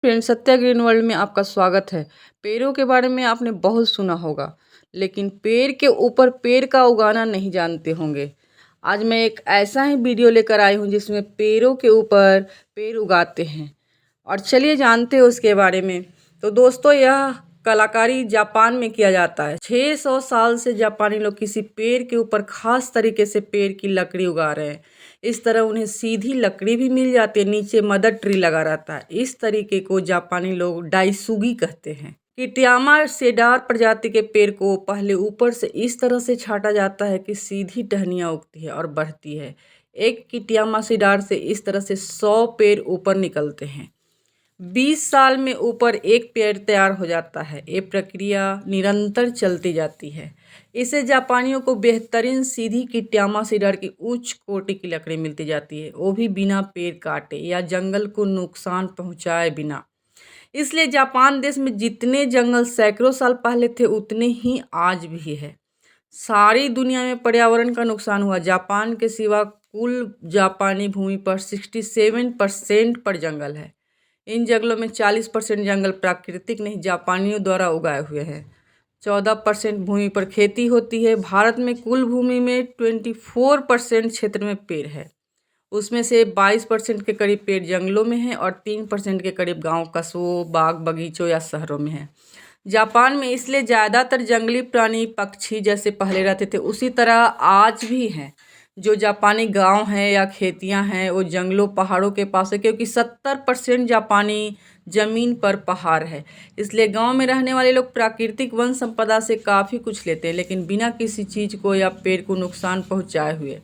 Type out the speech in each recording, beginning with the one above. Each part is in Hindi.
फ्रेंड्स, सत्या ग्रीन वर्ल्ड में आपका स्वागत है। पेड़ों के बारे में आपने बहुत सुना होगा, लेकिन पेड़ के ऊपर पेड़ का उगाना नहीं जानते होंगे। आज मैं एक ऐसा ही वीडियो लेकर आई हूँ जिसमें पेड़ों के ऊपर पेड़ उगाते हैं, और चलिए जानते हैं उसके बारे में। तो दोस्तों, यह कलाकारी जापान में किया जाता है। 600 साल से जापानी लोग किसी पेड़ के ऊपर खास तरीके से पेड़ की लकड़ी उगा रहे हैं। इस तरह उन्हें सीधी लकड़ी भी मिल जाती है, नीचे मदर ट्री लगा रहता है। इस तरीके को जापानी लोग डाइसुगी कहते हैं। किटयामा सेडार प्रजाति के पेड़ को पहले ऊपर से इस तरह से छाटा जाता है कि सीधी टहनियाँ उगती है और बढ़ती है। एक किटयामा सेडार से इस तरह से 100 पेड़ ऊपर निकलते हैं। 20 साल में ऊपर एक पेड़ तैयार हो जाता है। ये प्रक्रिया निरंतर चलती जाती है। इससे जापानियों को बेहतरीन सीधी किटयामा सीडर की उच्च कोटि की लकड़ी मिलती जाती है, वो भी बिना पेड़ काटे या जंगल को नुकसान पहुंचाए बिना। इसलिए जापान देश में जितने जंगल सैकड़ों साल पहले थे उतने ही आज भी है। सारी दुनिया में पर्यावरण का नुकसान हुआ। जापान के सिवा कुल जापानी भूमि पर 67% पर जंगल है। इन जंगलों में 40% जंगल प्राकृतिक नहीं जापानियों द्वारा उगाए हुए हैं। 14% भूमि पर खेती होती है। भारत में कुल भूमि में 24% क्षेत्र में पेड़ है। उसमें से 22% के करीब पेड़ जंगलों में है और 3% के करीब गांव, कस्बों, बाग बगीचों या शहरों में है। जापान में इसलिए ज़्यादातर जंगली प्राणी पक्षी जैसे पहले रहते थे उसी तरह आज भी हैं। जो जापानी गांव हैं या खेतियां हैं वो जंगलों पहाड़ों के पास है, क्योंकि 70% जापानी ज़मीन पर पहाड़ है। इसलिए गांव में रहने वाले लोग प्राकृतिक वन संपदा से काफ़ी कुछ लेते हैं, लेकिन बिना किसी चीज़ को या पेड़ को नुकसान पहुंचाए हुए।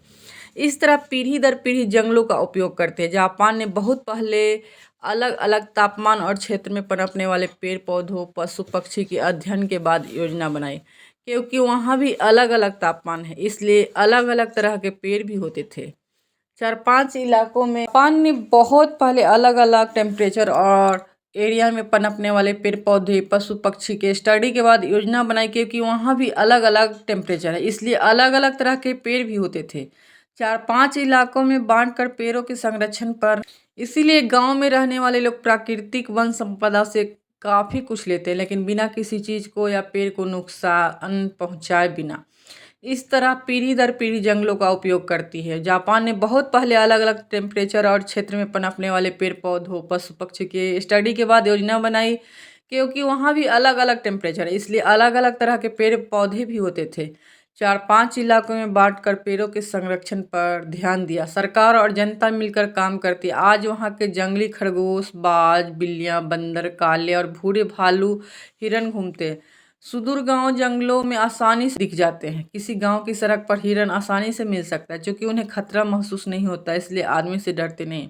इस तरह पीढ़ी दर पीढ़ी जंगलों का उपयोग करते हैं। जापान ने बहुत पहले अलग अलग तापमान और क्षेत्र में पनपने वाले पेड़ पौधों, पशु पक्षी के अध्ययन के बाद योजना बनाई। क्योंकि वहाँ भी अलग अलग तापमान है, इसलिए अलग अलग तरह के पेड़ भी होते थे। 4-5 इलाकों में जापान ने बहुत पहले अलग अलग टेम्परेचर और एरिया में पनपने वाले पेड़ पौधे, पशु पक्षी के स्टडी के बाद योजना बनाई। क्योंकि वहाँ भी अलग अलग टेम्परेचर है, इसलिए अलग अलग तरह के पेड़ भी होते थे। 4-5 इलाकों में बांटकर पेड़ों के संरक्षण पर, इसीलिए गांव में रहने वाले लोग प्राकृतिक वन संपदा से काफ़ी कुछ लेते हैं, लेकिन बिना किसी चीज़ को या पेड़ को नुकसान पहुंचाए बिना। इस तरह पीढ़ी दर पीढ़ी जंगलों का उपयोग करती है। जापान ने बहुत पहले अलग अलग टेम्परेचर और क्षेत्र में पनपने वाले पेड़ पौधों, पशु पक्षी के स्टडी के बाद योजना बनाई। क्योंकि वहाँ भी अलग अलग टेम्परेचर है, इसलिए अलग अलग तरह के पेड़ पौधे भी होते थे। 4-5 इलाकों में बांटकर पेड़ों के संरक्षण पर ध्यान दिया। सरकार और जनता मिलकर काम करती है। आज वहाँ के जंगली खरगोश, बाज, बिल्लियाँ, बंदर, काले और भूरे भालू, हिरन घूमते हैं। सुदूर गांव जंगलों में आसानी से दिख जाते हैं। किसी गांव की सड़क पर हिरन आसानी से मिल सकता है, क्योंकि उन्हें खतरा महसूस नहीं होता, इसलिए आदमी से डरते नहीं।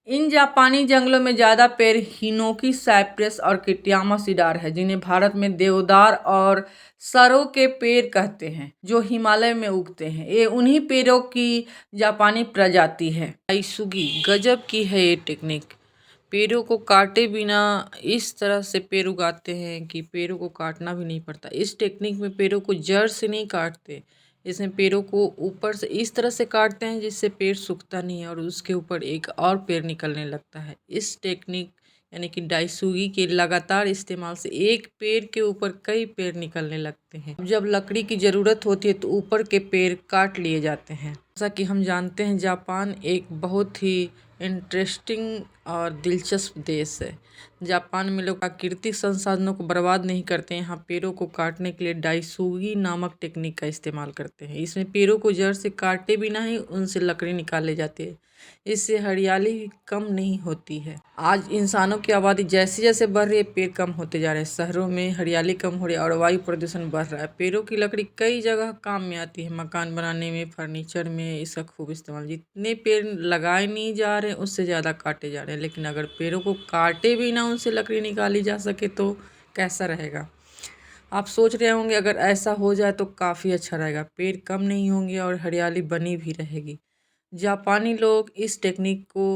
इन जापानी जंगलों में ज़्यादा पेड़ हिनोकी, साइप्रस और किटयामा सीडार है, जिन्हें भारत में देवदार और सरो के पेड़ कहते हैं, जो हिमालय में उगते हैं। ये उन्हीं पेड़ों की जापानी प्रजाति है। डाइसुगी गजब की है ये टेक्निक। पेड़ों को काटे बिना इस तरह से पेड़ उगाते हैं कि पेड़ों को काटना भी नहीं पड़ता। इस टेक्निक में पेड़ों को जड़ से नहीं काटते, इसमें पेड़ों को ऊपर से इस तरह से काटते हैं जिससे पेड़ सूखता नहीं है और उसके ऊपर एक और पेड़ निकलने लगता है। इस टेक्निक यानी कि डाइसुगी के लगातार इस्तेमाल से एक पेड़ के ऊपर कई पेड़ निकलने लगते हैं। जब लकड़ी की ज़रूरत होती है तो ऊपर के पेड़ काट लिए जाते हैं। जैसा कि हम जानते हैं, जापान एक बहुत ही इंटरेस्टिंग और दिलचस्प देश है। जापान में लोग प्राकृतिक संसाधनों को बर्बाद नहीं करते। यहाँ पेड़ों को काटने के लिए डाइसुगी नामक टेक्निक का इस्तेमाल करते हैं। इसमें पेड़ों को जड़ से काटे बिना ही उनसे लकड़ी निकाले जाती है। इससे हरियाली भी कम नहीं होती है। आज इंसानों की आबादी जैसे जैसे बढ़ रही है, पेड़ कम होते जा रहे हैं। शहरों में हरियाली कम हो रही है और वायु प्रदूषण बढ़ रहा है। पेड़ों की लकड़ी कई जगह काम में आती है, मकान बनाने में, फर्नीचर में इसका खूब इस्तेमाल। जितने पेड़ लगाए नहीं जा रहे हैं उससे ज़्यादा काटे जा रहे हैं। लेकिन अगर पेड़ों को काटे बिना उनसे लकड़ी निकाली जा सके तो कैसा रहेगा। आप सोच रहे होंगे, अगर ऐसा हो जाए तो काफ़ी अच्छा रहेगा। पेड़ कम नहीं होंगे और हरियाली बनी भी रहेगी। जापानी लोग इस टेक्निक को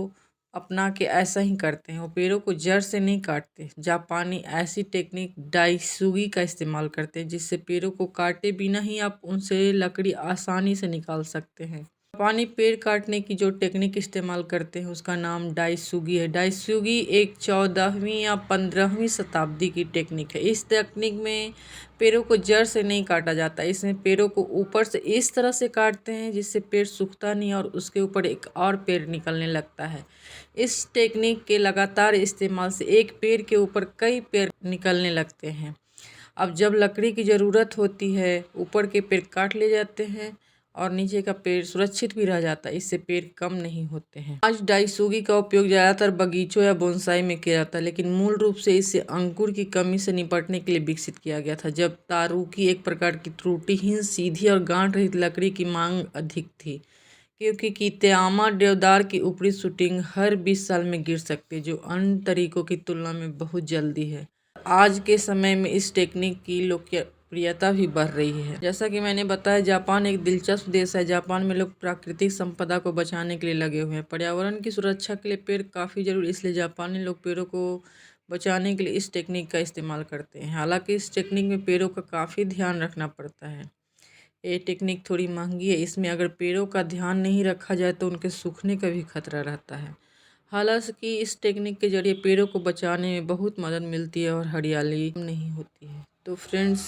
अपना के ऐसा ही करते हैं। वो पेड़ों को जड़ से नहीं काटते। जापानी ऐसी टेक्निक डाइसुगी का इस्तेमाल करते हैं, जिससे पेड़ों को काटे बिना ही आप उनसे लकड़ी आसानी से निकाल सकते हैं। जापानी पेड़ काटने की जो टेक्निक इस्तेमाल करते हैं उसका नाम डाइसुगी है। डाइसुगी एक 14वीं या 15वीं शताब्दी की टेक्निक है। इस टेक्निक में पेड़ों को जड़ से नहीं काटा जाता, इसमें पेड़ों को ऊपर से इस तरह से काटते हैं जिससे पेड़ सूखता नहीं और उसके ऊपर एक और पेड़ निकलने लगता है। इस टेक्निक के लगातार इस्तेमाल से एक पेड़ के ऊपर कई पेड़ निकलने लगते हैं। अब जब लकड़ी की ज़रूरत होती है ऊपर के पेड़ काट लिए जाते हैं और नीचे का पेड़ सुरक्षित भी रह जाता है, इससे पेड़ कम नहीं होते हैं। आज डाइसुगी का उपयोग ज़्यादातर बगीचों या बोनसाई में किया जाता है, लेकिन मूल रूप से इसे अंकुर की कमी से निपटने के लिए विकसित किया गया था, जब तारुकी एक प्रकार की त्रुटिहीन सीधी और गांठ रहित लकड़ी की मांग अधिक थी। क्योंकि कितायामा देवदार की ऊपरी शूटिंग हर 20 साल में गिर सकती है, जो अन्य तरीकों की तुलना में बहुत जल्दी है। आज के समय में इस टेक्निक की लोकप्रियता भी बढ़ रही है। जैसा कि मैंने बताया, जापान एक दिलचस्प देश है। जापान में लोग प्राकृतिक संपदा को बचाने के लिए लगे हुए हैं। पर्यावरण की सुरक्षा के लिए पेड़ काफ़ी जरूरी, इसलिए जापानी लोग पेड़ों को बचाने के लिए इस टेक्निक का इस्तेमाल करते हैं। हालांकि इस टेक्निक में पेड़ों का काफ़ी ध्यान रखना पड़ता है। ये टेक्निक थोड़ी महंगी है, इसमें अगर पेड़ों का ध्यान नहीं रखा जाए तो उनके सूखने का भी खतरा रहता है। हालांकि इस टेक्निक के जरिए पेड़ों को बचाने में बहुत मदद मिलती है और हरियाली नहीं होती है। तो फ्रेंड्स,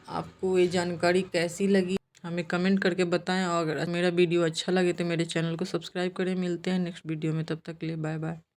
आपको ये जानकारी कैसी लगी हमें कमेंट करके बताएं, और अगर मेरा वीडियो अच्छा लगे तो मेरे चैनल को सब्सक्राइब करें। मिलते हैं नेक्स्ट वीडियो में, तब तक के लिए बाय बाय।